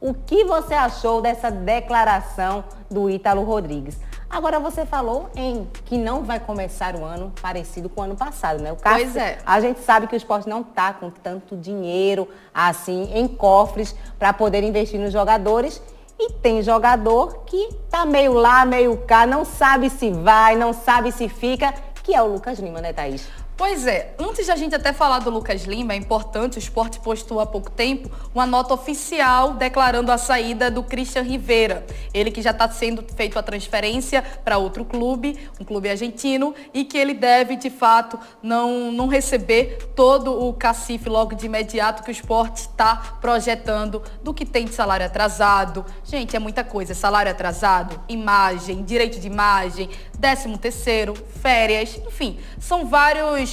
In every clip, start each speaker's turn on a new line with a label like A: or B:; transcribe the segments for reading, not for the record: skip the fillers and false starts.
A: O que você achou dessa declaração do Ítalo Rodrigues? Agora você falou em que não vai começar o ano parecido com o ano passado, né?
B: Pois é.
A: A gente sabe que o esporte não está com tanto dinheiro assim em cofres para poder investir nos jogadores. E tem jogador que tá meio lá, meio cá, não sabe se vai, não sabe se fica, que é o Lucas Lima, né, Thaís?
B: Pois é, antes de a gente até falar do Lucas Lima, é importante, o Sport postou há pouco tempo uma nota oficial declarando a saída do Christian Rivera. Ele que já está sendo feito a transferência para outro clube, um clube argentino, e que ele deve, de fato, não receber todo o cacife logo de imediato que o Sport está projetando do que tem de salário atrasado. Gente, é muita coisa, salário atrasado, imagem, direito de imagem, 13º, férias, enfim, são vários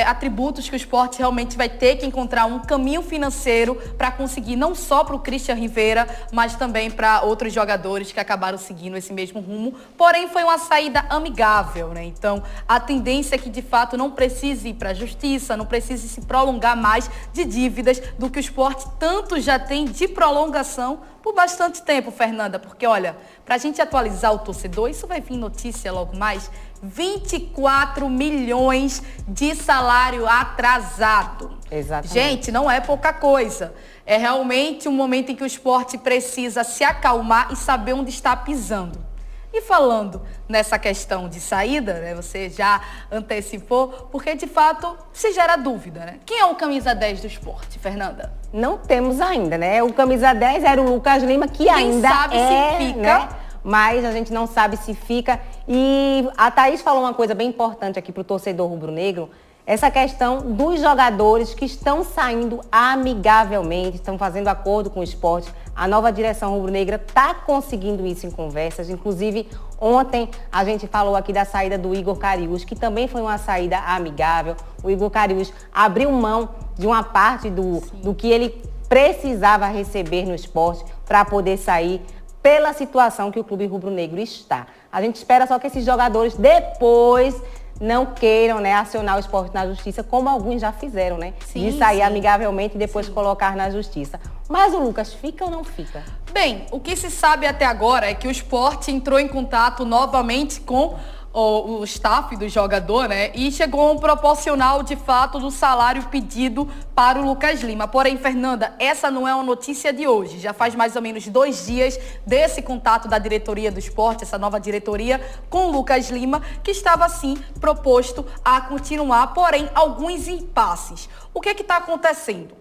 B: atributos que o Sport realmente vai ter que encontrar um caminho financeiro para conseguir não só para o Christian Rivera, mas também para outros jogadores que acabaram seguindo esse mesmo rumo. Porém, foi uma saída amigável, né? Então, a tendência é que, de fato, não precise ir para a justiça, não precise se prolongar mais de dívidas do que o Sport tanto já tem de prolongação por bastante tempo, Fernanda. Porque, olha, para a gente atualizar o torcedor, isso vai vir notícia logo mais, 24 milhões de salário atrasado.
A: Exatamente.
B: Gente, não é pouca coisa. É realmente um momento em que o esporte precisa se acalmar e saber onde está pisando. E falando nessa questão de saída, né, você já antecipou, porque de fato se gera dúvida, né? Quem é o camisa 10 do esporte, Fernanda?
A: Não temos ainda, né? O camisa 10 era o Lucas Lima, que ainda
B: sabe se fica,
A: né? Mas a gente não sabe se fica. E a Thaís falou uma coisa bem importante aqui para o torcedor rubro-negro, essa questão dos jogadores que estão saindo amigavelmente, estão fazendo acordo com o esporte. A nova direção rubro-negra está conseguindo isso em conversas. Inclusive, ontem a gente falou aqui da saída do Igor Cariús, que também foi uma saída amigável. O Igor Cariús abriu mão de uma parte do que ele precisava receber no esporte para poder sair pela situação que o clube rubro-negro está. A gente espera só que esses jogadores depois não queiram, né, acionar o esporte na justiça, como alguns já fizeram, né?
B: Sim,
A: de sair
B: sim.
A: amigavelmente e depois colocar na justiça. Mas o Lucas fica ou não fica?
B: Bem, o que se sabe até agora é que o esporte entrou em contato novamente com o staff do jogador, né? E chegou a um proporcional, de fato, do salário pedido para o Lucas Lima. Porém, Fernanda, essa não é uma notícia de hoje. Já faz mais ou menos 2 dias desse contato da diretoria do esporte, essa nova diretoria, com o Lucas Lima, que estava, sim, proposto a continuar, porém, alguns impasses. O que é que está acontecendo?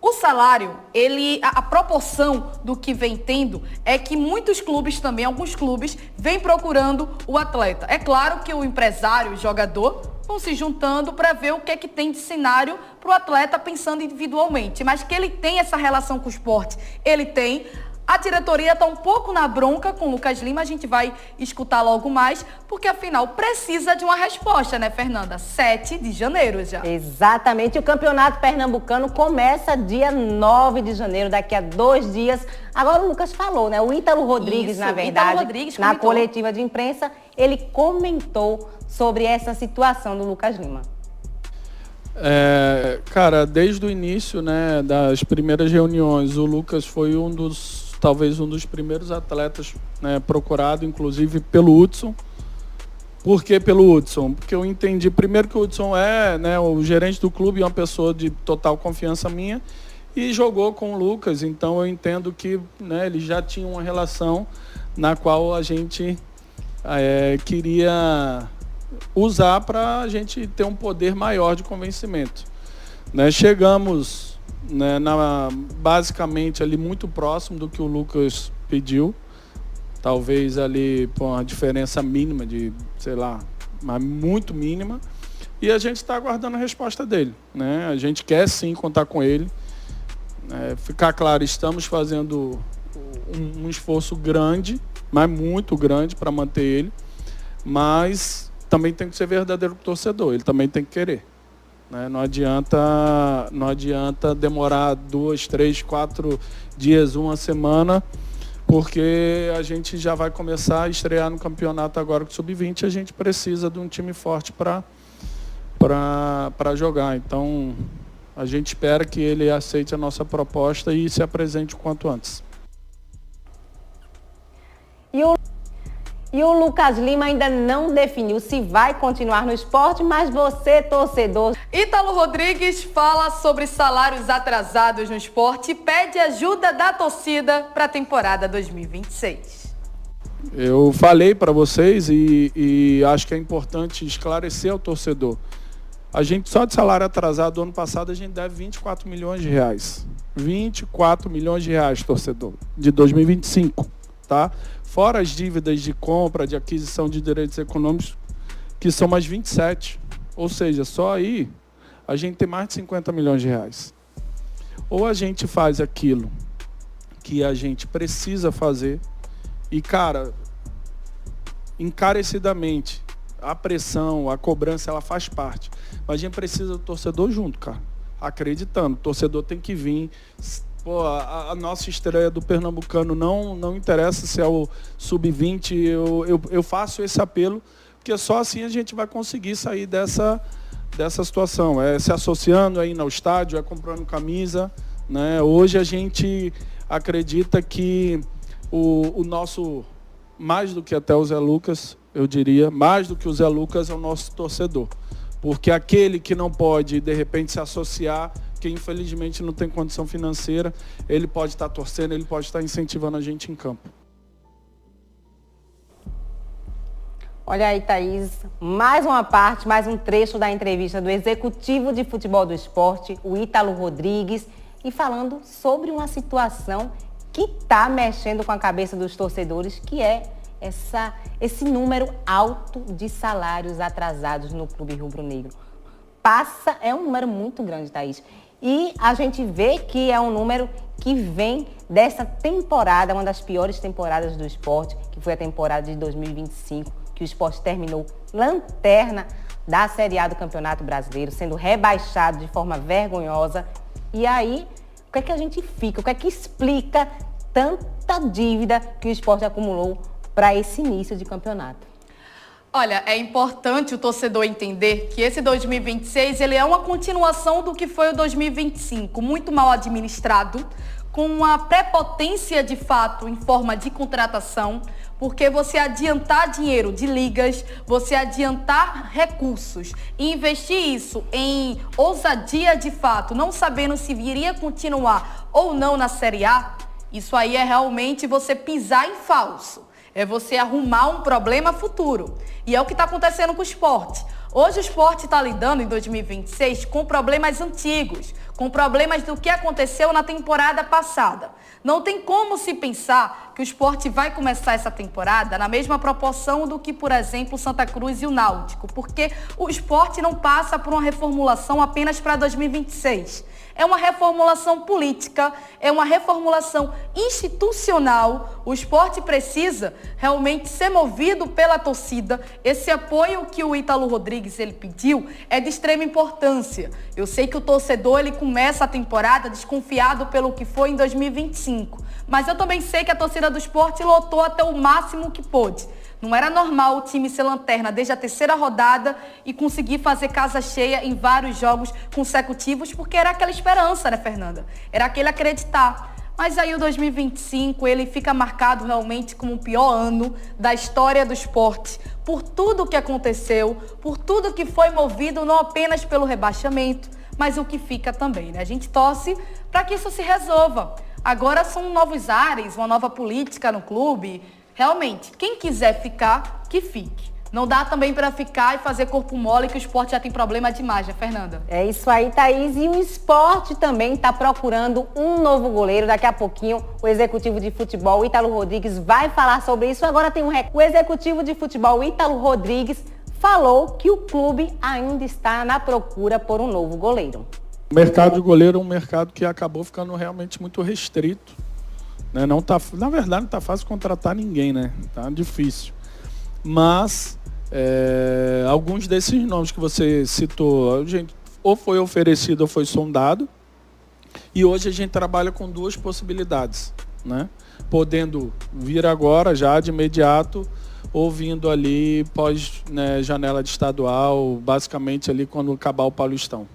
B: O salário, a proporção do que vem tendo é que muitos clubes também, alguns clubes, vêm procurando o atleta. É claro que o empresário, o jogador, vão se juntando para ver o que é que tem de cenário para o atleta pensando individualmente. Mas que ele tem essa relação com o esporte, ele tem. A diretoria está um pouco na bronca com o Lucas Lima, a gente vai escutar logo mais, porque afinal precisa de uma resposta, né, Fernanda? 7 de janeiro já.
A: Exatamente, o campeonato pernambucano começa dia 9 de janeiro, daqui a 2 dias. Agora o Lucas falou, né? O Ítalo Rodrigues,
B: Isso,
A: na verdade,
B: Ítalo Rodrigues
A: na
B: comentou.
A: coletiva de imprensa, ele comentou sobre essa situação do Lucas Lima.
C: Cara, desde o início, né, das primeiras reuniões, o Lucas foi talvez um dos primeiros atletas, né, procurado, inclusive pelo Hudson. Por que pelo Hudson? Porque eu entendi, primeiro, que o Hudson é, né, o gerente do clube, é uma pessoa de total confiança minha, e jogou com o Lucas, então eu entendo que, né, ele já tinha uma relação na qual a gente queria usar para a gente ter um poder maior de convencimento. Né, chegamos, né, basicamente ali muito próximo do que o Lucas pediu, talvez ali por uma diferença mínima de, sei lá, mas muito mínima, e a gente está aguardando a resposta dele, né? A gente quer sim contar com ele, ficar claro, estamos fazendo um esforço grande, mas muito grande, para manter ele, mas também tem que ser verdadeiro com o torcedor, ele também tem que querer. Não adianta demorar 2, 3, 4 dias, uma semana, porque a gente já vai começar a estrear no campeonato agora com o Sub-20, a gente precisa de um time forte para jogar. Então, a gente espera que ele aceite a nossa proposta e se apresente o quanto antes.
A: E o Lucas Lima ainda não definiu se vai continuar no esporte, mas você, torcedor...
B: Ítalo Rodrigues fala sobre salários atrasados no esporte e pede ajuda da torcida para a temporada 2026.
C: Eu falei para vocês e acho que é importante esclarecer ao torcedor. A gente, só de salário atrasado do ano passado, a gente deve 24 milhões de reais. 24 milhões de reais, torcedor, de 2025, tá? Fora as dívidas de compra, de aquisição de direitos econômicos, que são mais 27. Ou seja, só aí a gente tem mais de 50 milhões de reais. Ou a gente faz aquilo que a gente precisa fazer e, cara, encarecidamente, a pressão, a cobrança, ela faz parte. Mas a gente precisa do torcedor junto, cara. Acreditando. O torcedor tem que vir... Pô, a nossa estreia do Pernambucano não interessa se é o sub-20, eu faço esse apelo, porque só assim a gente vai conseguir sair dessa situação. É se associando, é indo ao estádio, é comprando camisa, né? Hoje a gente acredita que o nosso, mais do que até o Zé Lucas, eu diria, mais do que o Zé Lucas é o nosso torcedor. Porque aquele que não pode, de repente, se associar, que infelizmente não tem condição financeira, ele pode estar torcendo, ele pode estar incentivando a gente em campo.
A: Olha aí, Thaís, mais uma parte, mais um trecho da entrevista do executivo de futebol do esporte, o Ítalo Rodrigues, e falando sobre uma situação que está mexendo com a cabeça dos torcedores, que é esse número alto de salários atrasados no Clube Rubro-Negro. É um número muito grande, Thaís. E a gente vê que é um número que vem dessa temporada, uma das piores temporadas do esporte, que foi a temporada de 2025, que o esporte terminou lanterna da Série A do Campeonato Brasileiro, sendo rebaixado de forma vergonhosa. E aí, o que é que a gente fica? O que é que explica tanta dívida que o esporte acumulou para esse início de campeonato?
B: Olha, é importante o torcedor entender que esse 2026 ele é uma continuação do que foi o 2025, muito mal administrado, com uma prepotência de fato em forma de contratação, porque você adiantar dinheiro de ligas, você adiantar recursos e investir isso em ousadia de fato, não sabendo se viria continuar ou não na Série A, isso aí é realmente você pisar em falso. É você arrumar um problema futuro. E é o que está acontecendo com o esporte. Hoje o esporte está lidando em 2026 com problemas antigos, com problemas do que aconteceu na temporada passada. Não tem como se pensar que o esporte vai começar essa temporada na mesma proporção do que, por exemplo, Santa Cruz e o Náutico, porque o esporte não passa por uma reformulação apenas para 2026. É uma reformulação política, é uma reformulação institucional. O esporte precisa realmente ser movido pela torcida. Esse apoio que o Ítalo Rodrigues ele pediu é de extrema importância. Eu sei que o torcedor ele começa a temporada desconfiado pelo que foi em 2025. Mas eu também sei que a torcida do esporte lotou até o máximo que pôde. Não era normal o time ser lanterna desde a terceira rodada e conseguir fazer casa cheia em vários jogos consecutivos, porque era aquela esperança, né, Fernanda? Era aquele acreditar. Mas aí o 2025, ele fica marcado realmente como o pior ano da história do esporte, por tudo o que aconteceu, por tudo que foi movido, não apenas pelo rebaixamento, mas o que fica também, né? A gente torce para que isso se resolva. Agora são novos ares, uma nova política no clube. Realmente, quem quiser ficar, que fique. Não dá também para ficar e fazer corpo mole, que o esporte já tem problema demais, né, Fernanda?
A: É isso aí, Thaís. E o esporte também está procurando um novo goleiro. Daqui a pouquinho, o executivo de futebol, o Ítalo Rodrigues, vai falar sobre isso. Agora tem o executivo de futebol, o Ítalo Rodrigues, falou que o clube ainda está na procura por um novo goleiro.
C: O mercado de goleiro é um mercado que acabou ficando realmente muito restrito. Né? Na verdade, não está fácil contratar ninguém, né? Tá difícil. Mas alguns desses nomes que você citou, gente, ou foi oferecido ou foi sondado. E hoje a gente trabalha com duas possibilidades, né? Podendo vir agora, já de imediato, ou vindo ali pós, né, janela de estadual, basicamente ali quando acabar o Paulistão.